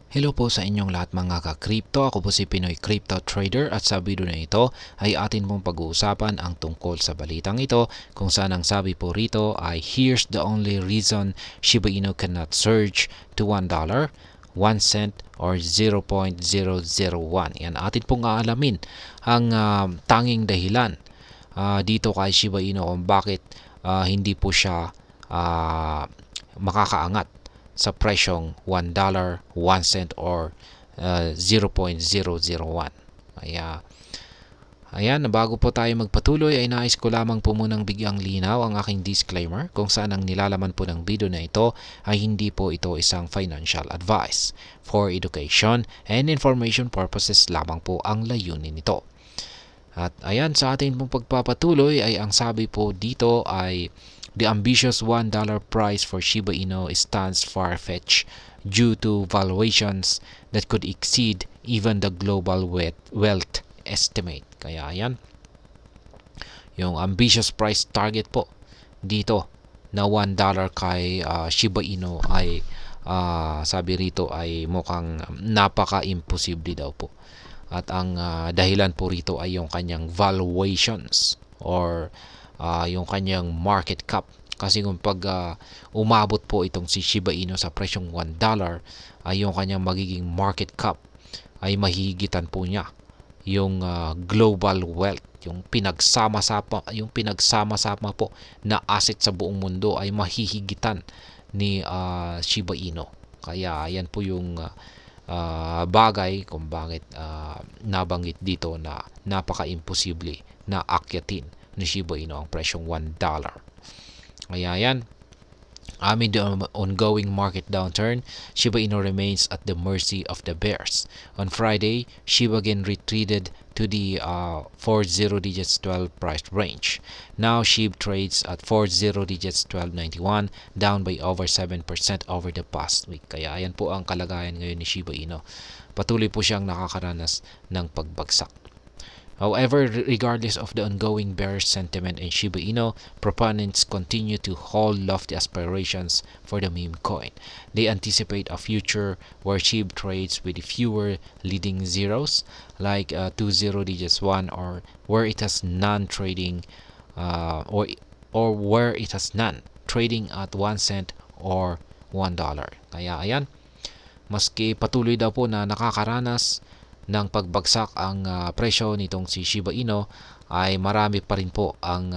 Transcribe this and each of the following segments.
Hello po sa inyong lahat mga ka-crypto. Ako po si Pinoy Crypto Trader at sa video na ito ay atin pong pag-uusapan ang tungkol sa balitang ito kung saan ang sabi po rito ay here's the only reason Shiba Inu cannot surge to $1, 1 cent or 0.001. Yan atin pong aalamin ang tanging dahilan dito kay Shiba Inu kung bakit hindi po siya makakaangat sa presyong $1, 1 cent or 0.001. Ayan, bago po tayo magpatuloy ay nais ko lamang po munang bigyang linaw ang aking disclaimer kung saan ang nilalaman po ng video na ito ay hindi po ito isang financial advice. For education and information purposes lamang po ang layunin nito. At ayan, sa ating pong pagpapatuloy ay ang sabi po dito ay the ambitious $1 price for Shiba Inu stands far-fetched due to valuations that could exceed even the global wealth estimate. Kaya ayan, yung ambitious price target po dito na $1 kay Shiba Inu ay sabi rito ay mukhang napaka-imposible daw po. At ang dahilan po rito ay yung kanyang valuations or yung kanyang market cap. Kasi kung pag umabot po itong si Shiba Inu sa presyong $1, ay yung kanyang magiging market cap ay mahihigitan po niya yung global wealth, yung pinagsama-sama po na asset sa buong mundo ay mahihigitan ni Shiba Inu. Kaya yan po yung bagay kung bakit nabanggit dito na napaka-imposible na akyatin ni Shiba Inu ang presyong $1. Kaya yan, amid the ongoing market downturn, Shiba Inu remains at the mercy of the bears. On Friday, Shiba again retreated to the 40 digits 12 price range. Now SHIB trades at 40 digits 12.91, down by over 7% over the past week. Kaya ayan po ang kalagayan ngayon ni Shiba Inu. Patuloy po siyang nakakaranas ng pagbagsak. However, regardless of the ongoing bearish sentiment in Shiba Inu, proponents continue to hold lofty aspirations for the meme coin. They anticipate a future where SHIB trades with fewer leading zeros, like 20 digits 1, or where it has none trading, or where it has none trading at 1 cent or $1. Kaya ayan, maski patuloy daw po na nakakaranas ng pagbagsak ang presyo nitong si Shiba Inu, ay marami pa rin po ang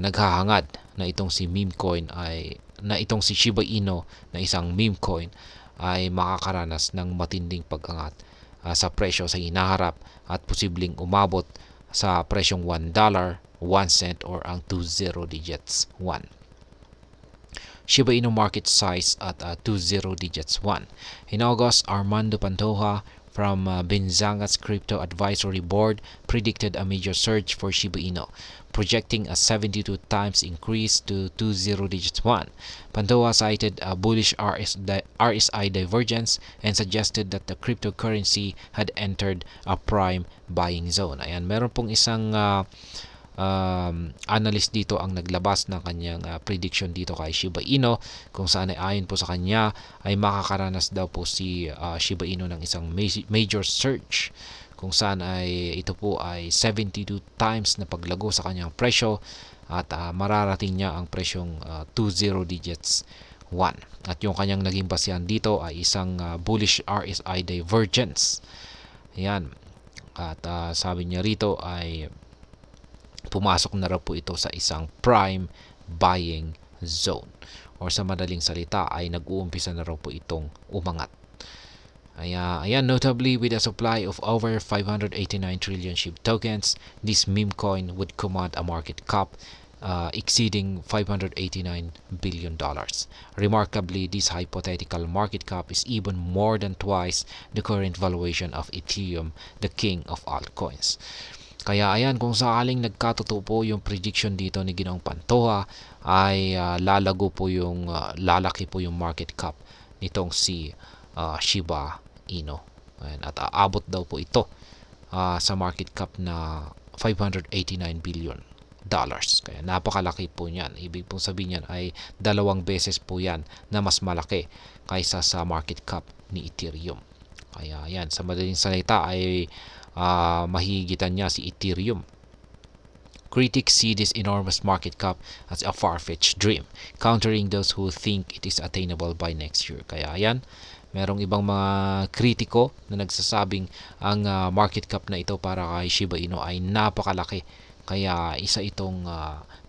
naghahangad na itong si meme coin ay itong si Shiba Inu na isang meme coin ay makakaranas ng matinding pag-angat sa presyo sa hinaharap at posibleng umabot sa presyong $1, 1 cent or ang 20 digits 1. Shiba Inu market size at 20 digits 1. In August, Armando Pantoja from Binzanga's Crypto Advisory Board predicted a major surge for Shiba Inu, projecting a 72 times increase to 20 digits 1. Pantoja cited a bullish RSI divergence and suggested that the cryptocurrency had entered a prime buying zone. Ayan, meron pong isang analyst dito ang naglabas ng kanyang prediction dito kay Shiba Inu, kung saan ay ayon po sa kanya ay makakaranas daw po si Shiba Inu ng isang major surge, kung saan ay ito po ay 72 times na paglago sa kanyang presyo at mararating niya ang presyong 20 digits 1. At yung kanyang naging basihan dito ay isang bullish RSI divergence. Yan. At sabi niya rito ay pumasok na raw po ito sa isang prime buying zone, or sa madaling salita ay nag-uumpisa na raw po itong umangat. Ayan, notably with a supply of over 589 trillion SHIB tokens, this meme coin would command a market cap exceeding $589 billion. Remarkably, this hypothetical market cap is even more than twice the current valuation of Ethereum, the king of altcoins. Kaya ayan, kung sakaling nagkatotoo po yung prediction dito ni Ginoong Pantoja, ay lalaki po yung market cap nitong si Shiba Inu. Ayan, at aabot daw po ito sa market cap na $589 billion. Kaya napakalaki po niyan. Ibig pong sabihin niyan ay 2 beses po yan na mas malaki kaysa sa market cap ni Ethereum. Kaya yan, sa madaling salita ay mahihigitan niya si Ethereum. Critics see this enormous market cap as a far-fetched dream, countering those who think it is attainable by next year. Kaya yan, merong ibang mga kritiko na nagsasabing ang market cap na ito para kay Shiba Inu ay napakalaki. Kaya isa itong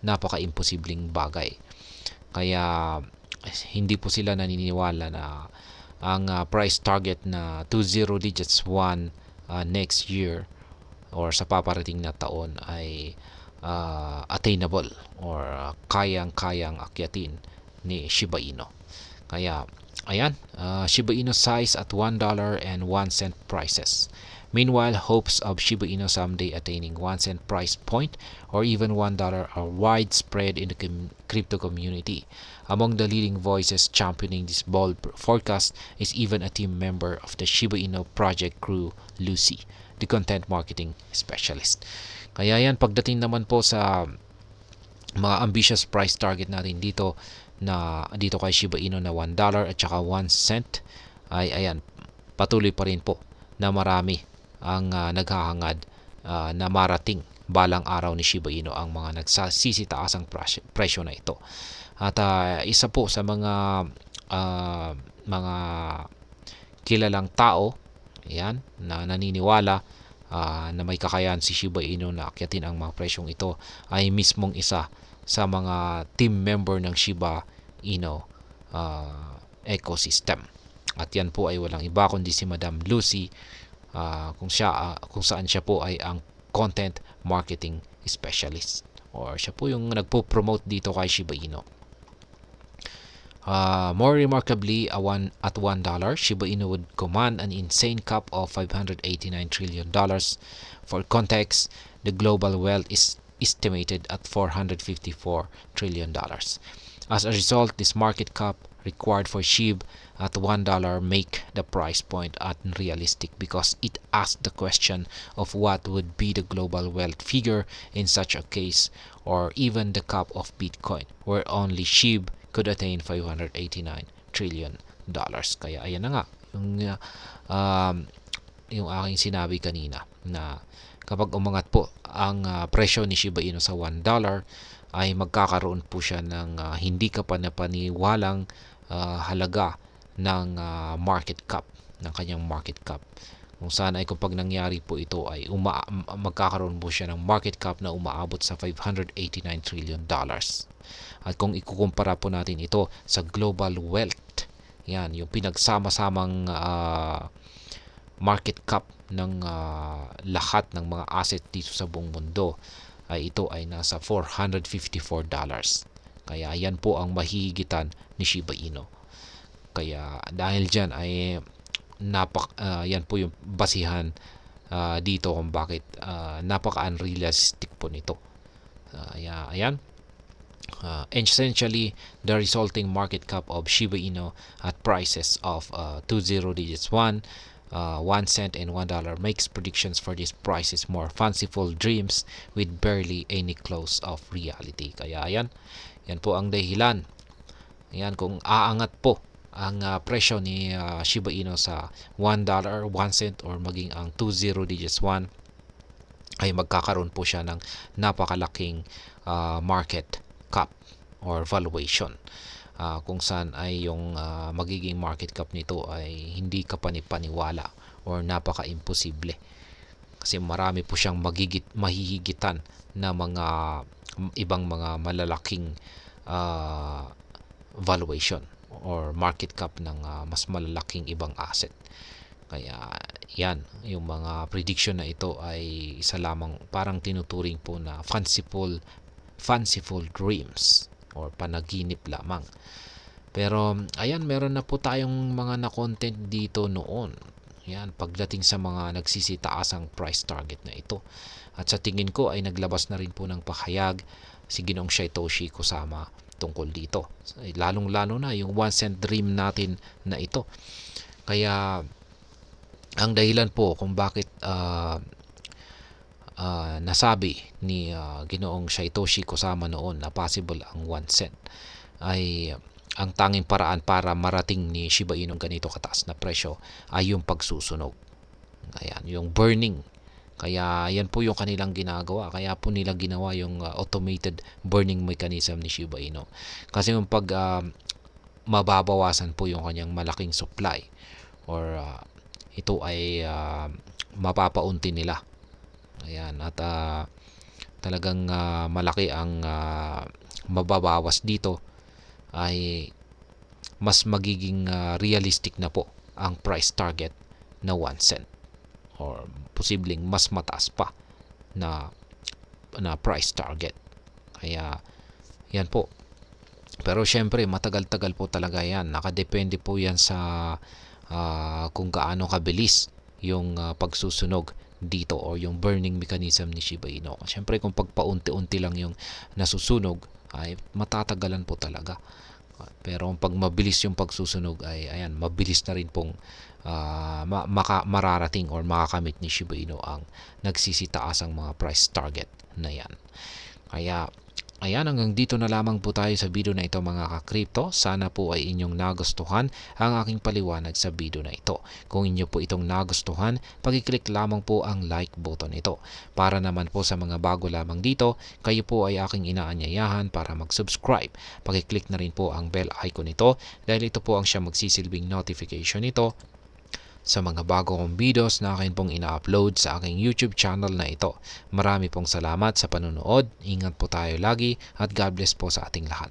napaka-imposibleng bagay. Kaya hindi po sila naniniwala na ang price target na 20 digits 1 next year or sa paparating na taon ay attainable or kayang-kayang akyatin ni Shiba Inu. Kaya ayan, Shiba Inu size at $1.01 prices. Meanwhile, hopes of Shiba Inu someday attaining 1 cent price point or even $1 are widespread in the crypto community. Among the leading voices championing this bold forecast is even a team member of the Shiba Inu project crew, Lucy, the content marketing specialist. Kaya yan, pagdating naman po sa mga ambitious price target natin dito kay Shiba Inu na $1 at saka 1 cent ay ayan, patuloy pa rin po na marami ang naghahangad na marating balang araw ni Shiba Inu ang mga nagsisitaas ang presyo na ito. At isa po sa mga kilalang tao yan na naniniwala na may kakayahan si Shiba Inu na akyatin ang mga presyong ito ay mismong isa sa mga team member ng Shiba Inu ecosystem. At yan po ay walang iba kundi si Madam Lucy, kung saan siya po ay ang content marketing specialist or siya po yung nagpo-promote dito kay Shiba Inu. More remarkably, at $1, Shiba Inu would command an insane cap of $589 trillion. For context, the global wealth is estimated at $454 trillion. As a result, this market cap required for SHIB at $1 make the price point unrealistic because it asks the question of what would be the global wealth figure in such a case, or even the cap of Bitcoin, where only SHIB could attain $589 trillion. Kaya ayan na nga yung aking sinabi kanina na kapag umangat po ang presyo ni Shiba Inu sa $1 ay magkakaroon po siya ng hindi kapanipaniwalang halaga ng market cap, ng kanyang market cap. Kung saan ay kapag nangyari po ito ay magkakaroon po siya ng market cap na umaabot sa $589 trillion. At kung ikukumpara po natin ito sa global wealth, yan, yung pinagsama-samang market cap ng lahat ng mga asset dito sa buong mundo, ay ito ay nasa $454. Kaya yan po ang mahihigitan ni Shiba Inu. Kaya dahil dyan ay yan po yung basihan dito kung bakit napaka-unrealistic po nito. Ayan. Essentially, the resulting market cap of Shiba Inu at prices of 20 digits 1 cent and $1 makes predictions for these prices more fanciful dreams with barely any close of reality. Kaya yan po ang dahilan. Yan, kung aangat po ang presyo ni Shiba Inu sa $1, 1 cent or maging ang 20 digits 1 ay magkakaroon po siya ng napakalaking market cap or valuation, kung saan ay yung magiging market cap nito ay hindi kapanipaniwala or napaka-imposible kasi marami po siyang mahihigitan na mga ibang mga malalaking valuation or market cap ng mas malalaking ibang asset. Kaya yan, yung mga prediction na ito ay isa lamang parang tinuturing po na fanciful dreams or panaginip lamang. Pero ayan, meron na po tayong mga na-content dito noon. Yan, pagdating sa mga nagsisitaasang price target na ito. At sa tingin ko ay naglabas na rin po ng pahayag si Ginoong Satoshi Kusama tungkol dito. Lalong-lalo na yung 1 cent dream natin na ito. Kaya ang dahilan po kung bakit nasabi ni Ginoong Satoshi Kusama noon na possible ang 1 cent ay ang tanging paraan para marating ni Shiba Inu ganito kataas na presyo ay yung pagsusunog. Ayan, yung burning. Kaya yan po yung kanilang ginagawa. Kaya po nila ginawa yung automated burning mechanism ni Shiba Inu. Kasi yung pag mababawasan po yung kanyang malaking supply or ito ay mapapaunti nila. Ayan, at talagang malaki ang mababawas dito ay mas magiging realistic na po ang price target na 1 cent or posibleng mas mataas pa na price target. Kaya yan po. Pero syempre matagal-tagal po talaga yan. Nakadepende po yan sa kung gaano kabilis yung pagsusunog dito o yung burning mechanism ni Shiba Inu. Syempre kung pagpaunti-unti lang yung nasusunog ay matatagalan po talaga. Pero pag mabilis yung pagsusunog ay ayan, mabilis na rin pong mararating or makakamit ni Shiba Inu ang nagsisitaas ang mga price target na yan. Kaya ayan, hanggang dito na lamang po tayo sa video na ito mga ka-crypto. Sana po ay inyong nagustuhan ang aking paliwanag sa video na ito. Kung inyo po itong nagustuhan, pag-click lamang po ang like button ito. Para naman po sa mga bago lamang dito, kayo po ay aking inaanyayahan para mag-subscribe. Pag-click na rin po ang bell icon ito dahil ito po ang siya magsisilbing notification nito sa mga bago kong videos na akin pong ina-upload sa aking YouTube channel na ito. Marami pong salamat sa panunood. Ingat po tayo lagi at God bless po sa ating lahat.